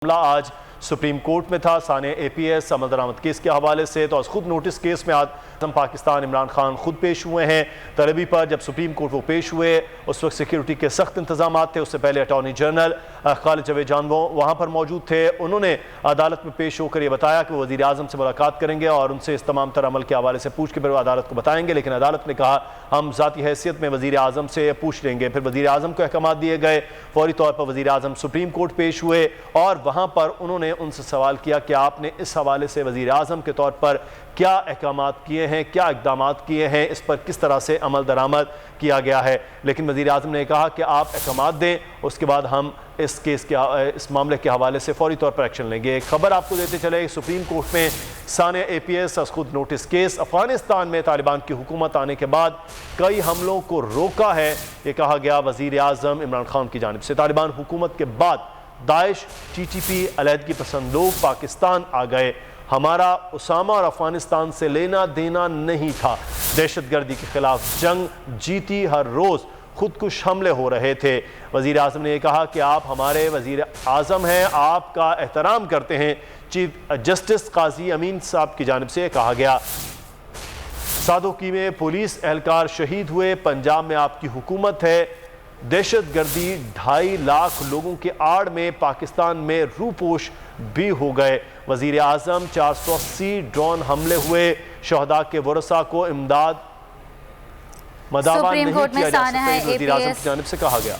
मामला आज supreme court में था। साने APS अमल दरामद केस के हवाले से तो खुद नोटिस केस में आज़म पाकिस्तान इमरान खान खुद पेश हुए हैं तलबी पर। जब सुप्रीम कोर्ट वो पेश हुए उस वक्त सिक्योरिटी के सख्त इंतजाम थे। उससे पहले अटॉर्नी जनरल खालिद जावेद जानवो वहाँ पर मौजूद थे। उन्होंने अदालत में पेश होकर ये बताया कि वो वज़ीर आज़म से मुलाकात करेंगे और उनसे इस तमाम तर अमल के हवाले से पूछ के फिर वो अदालत को बताएंगे। लेकिन अदालत ने कहा हम ज़ाती हैसियत में वज़ीर आज़म से पूछ लेंगे। फिर वज़ीर आज़म को अहकाम दिए गए। फौरी तौर पर वज़ीर आज़म सुप्रीम कोर्ट पेश हुए और वहाँ पर उन्होंने उनसे सवाल किया कि आपने इस हवाले से वज़ीर आज़म के तौर पर क्या अहकामात किए हैं, क्या इक़दामात किए हैं, इस पर किस तरह से अमल दरामद किया गया है। लेकिन वज़ीर आज़म ने कहा कि आप अहकामात दें, उसके बाद हम इस मामले के हवाले से फौरी तौर पर एक्शन लेंगे। एक खबर आपको देते चले, सुप्रीम कोर्ट में साने APS खुद नोटिस केस। अफगानिस्तान में तालिबान की हुकूमत आने के बाद कई हमलों को रोका है, ये कहा गया वज़ीर आज़म इमरान खान की जानिब से। तालिबान हुकूमत के बाद दाइश TTP अलहदगी पसंद लोग पाकिस्तान आ गए। हमारा उसामा और अफगानिस्तान से लेना देना नहीं था। दहशतगर्दी के खिलाफ जंग जीती, हर रोज़ खुदकुश हमले हो रहे थे। वज़ीर आज़म ने कहा कि आप हमारे वज़ीर आज़म हैं, आपका एहतराम करते हैं। चीफ जस्टिस काजी अमीन साहब की जानिब से कहा गया। सादोकी में पुलिस एहलकार शहीद हुए। पंजाब में आपकी हुकूमत है। दहशतगर्दी 2.5 लाख लोगों के आड़ में पाकिस्तान में रूपोश भी हो गए। वज़ीर आज़म 480 ड्रोन हमले हुए। शहदा के वरसा को इमदाद मदावा नहीं किया जा सकता, वज़ीर आज़म की जानिब से कहा गया।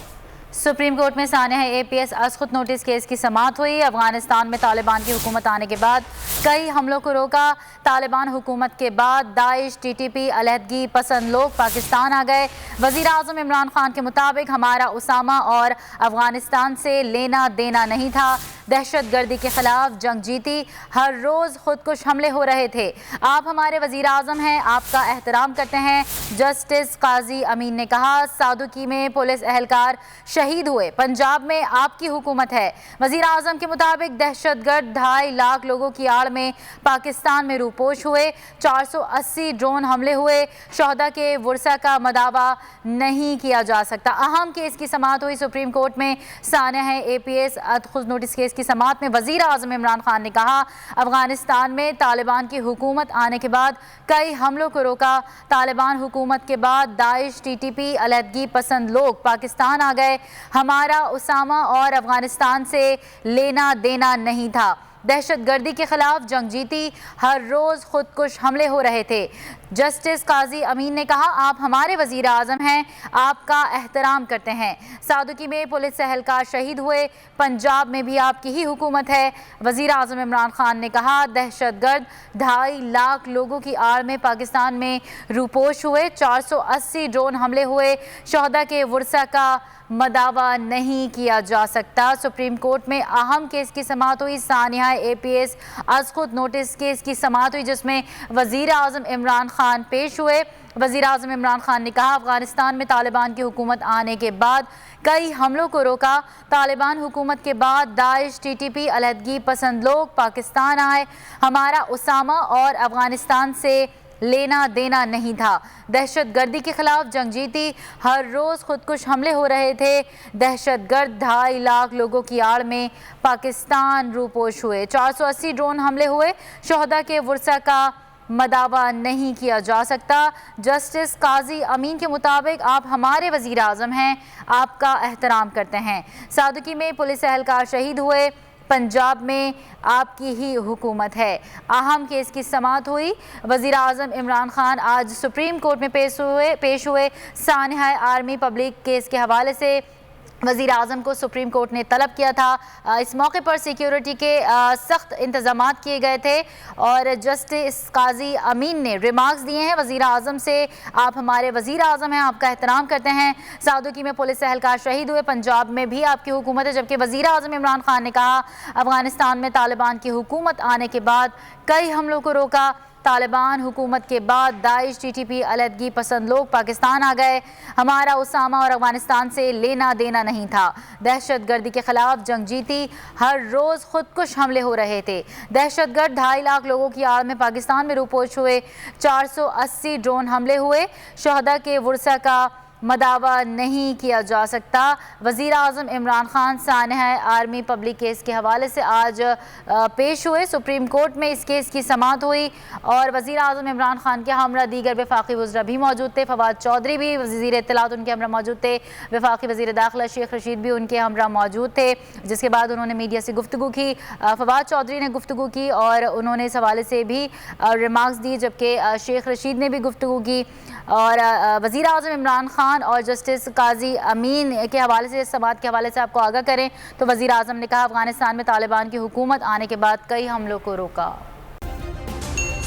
सुप्रीम कोर्ट में साने APS खुद नोटिस केस की समाअत हुई। अफगानिस्तान में तालिबान की हुकूमत आने के बाद कई हमलों को रोका। तालिबान हुकूमत के बाद दाइश TTP अलहदगी पसंद लोग पाकिस्तान आ गए। वज़ीर आज़म इमरान खान के मुताबिक हमारा उसामा और अफगानिस्तान से लेना देना नहीं था। दहशतगर्दी के खिलाफ जंग जीती, हर रोज़ खुदकुश हमले हो रहे थे। आप हमारे वज़ीर आज़म हैं, आपका एहतराम करते हैं। जस्टिस काजी अमीन ने कहा। सादुकी में पुलिस एहलकार शहीद हुए। पंजाब में आपकी हुकूमत है। वज़ीर आज़म के मुताबिक दहशतगर्द 2.5 लाख लोगों की आड़ में पाकिस्तान में रूपोश हुए। 480 ड्रोन हमले हुए। शहदा के वरसा का मदावा नहीं किया जा सकता। अहम केस की समाअत हुई सुप्रीम कोर्ट में। साने APS खुद नोटिस केस की समाअत में वज़ीर आज़म इमरान खान ने कहा अफगानिस्तान में तालिबान की हुकूमत आने के बाद कई हमलों को रोका। तालिबान हुकूमत के बाद दाइश TTP अलहदगी पसंद लोग पाकिस्तान आ गए। हमारा उसामा और अफगानिस्तान से लेना देना नहीं था। दहशतगर्दी के खिलाफ जंग जीती, हर रोज़ खुदकुश हमले हो रहे थे। जस्टिस काजी अमीन ने कहा आप हमारे वज़ीर आज़म हैं, आपका एहतराम करते हैं। सादुकी में पुलिस एहलकार शहीद हुए। पंजाब में भी आपकी ही हुकूमत है। वज़ीर आज़म इमरान खान ने कहा दहशतगर्द 2.5 लाख लोगों की आड़ में पाकिस्तान में रूपोश हुए। 480 ड्रोन हमले हुए। शहदा के वरसा का मदावा नहीं किया जा सकता। सुप्रीम कोर्ट में अहम केस की समाअत हुई। सानिया APS खुद नोटिस केस की समाअत हुई जिसमें वज़ीर आज़म इमरान खान पेश हुए। वज़ीर आज़म इमरान खान ने कहा अफगानिस्तान में तालिबान की हुकूमत आने के बाद कई हमलों को रोका। तालिबान हुकूमत के बाद दाइश TTP अलहदगी पसंद लोग पाकिस्तान आए। हमारा उसामा और अफगानिस्तान से लेना देना नहीं था। दहशतगर्दी के खिलाफ जंग जीती, हर रोज़ खुदकुश हमले हो रहे थे। दहशतगर्द 2.5 लाख लोगों की आड़ में पाकिस्तान रूपोश हुए। 480 ड्रोन हमले हुए। शहदा के वरसा का मदावा नहीं किया जा सकता। जस्टिस काजी अमीन के मुताबिक आप हमारे वज़ीर आज़म हैं, आपका एहतराम करते हैं। सादुकी में पुलिस एहलकार शहीद हुए। पंजाब में आपकी ही हुकूमत है। अहम केस की समाअत हुई। वज़ीर आज़म इमरान खान आज सुप्रीम कोर्ट में पेश हुए। सानिया आर्मी पब्लिक केस के हवाले से वज़ीर आज़म को सुप्रीम कोर्ट ने तलब किया था। इस मौके पर सिक्योरिटी के सख्त इंतज़ामात किए गए थे और जस्टिस काजी अमीन ने रिमार्क्स दिए हैं वज़ीर आज़म से आप हमारे वज़ीर आज़म हैं, आपका एहतराम करते हैं। सादुकी में पुलिस एहलकार शहीद हुए। पंजाब में भी आपकी हुकूमत है। जबकि वज़ीर आज़म इमरान खान ने कहा अफगानिस्तान में तालिबान की हुकूमत आने के बाद कई हमलों को रोका। तालिबान हुकूमत के बाद दाइश TTP अलहदगी पसंद लोग पाकिस्तान आ गए। हमारा उसामा और अफगानिस्तान से लेना देना नहीं था। दहशतगर्दी के खिलाफ जंग जीती, हर रोज़ खुदकुश हमले हो रहे थे। दहशतगर्द 2.5 लाख लोगों की आड़ में पाकिस्तान में रूपोश हुए। 480 ड्रोन हमले हुए। शहदा के वरसा का مداوا نہیں کیا جا سکتا۔ وزیر اعظم عمران خان سانحہ آرمی پبلک کیس کے حوالے سے آج پیش ہوئے۔ سپریم کورٹ میں اس کیس کی سماعت ہوئی اور وزیر اعظم عمران خان کے ہمراہ دیگر وفاقی وزراء بھی موجود تھے۔ فواد چودھری بھی وزیر اطلاعات ان کے ہمراہ موجود تھے۔ وفاقی وزیر داخلہ شیخ رشید بھی ان کے ہمراہ موجود تھے، جس کے بعد انہوں نے میڈیا سے گفتگو کی۔ فواد چودھری نے گفتگو کی اور انہوں نے اس حوالے سے بھی ریمارکس دی، جبکہ شیخ رشید نے بھی گفتگو کی۔ اور وزیر اعظم عمران خان اور جسٹس قاضی امین کے حوالے سے، سماعت کے حوالے سے آپ کو آگاہ کریں تو وزیر اعظم نے کہا افغانستان میں طالبان کی حکومت آنے کے بعد کئی حملوں کو روکا۔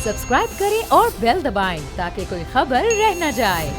سبسکرائب کریں اور بیل دبائیں تاکہ کوئی خبر رہ نہ جائے۔